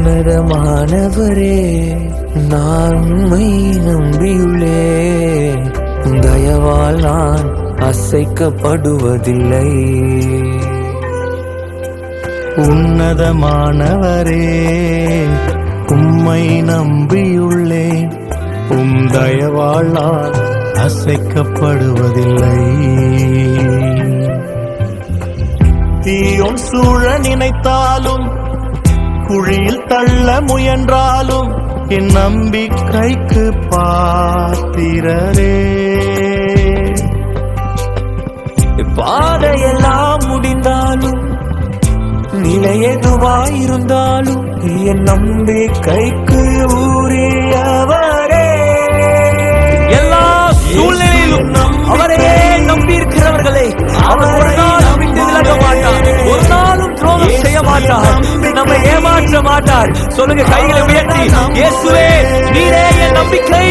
உன்னதமானவரே, நான் உம்மை நம்பியுள்ளேன். தயவால் நான் அசைக்கப்படுவதில்லை. உன்னதமானவரே, உம்மை நம்பியுள்ளேன். உம் தயவால் நான் அசைக்கப்படுவதில்லை. தீயோன் சூழ நினைத்தாலும், குழியில் தள்ள முயன்றாலும், என் நம்பிக்கைக்கு பாத்திரரே. பாதையெல்லாம் முடிந்தாலும், நிலை எதுவாயிருந்தாலும், என் நம்பிக்கைக்கு உரியவரே. எல்லா சூழ்நிலையிலும் அவரையே நம்பியிருக்கிறவர்களே, அவர் ஒரு நாளும் விட்டு விலக மாட்டார், ஒரு நாளும் துரோகம் செய்ய மாட்டார், நம்மை ஏமாற்ற மாட்டார். சொல்லுங்க கைகளை உயர்த்தி, இயேசுவே நீரே என் நம்பிக்கை.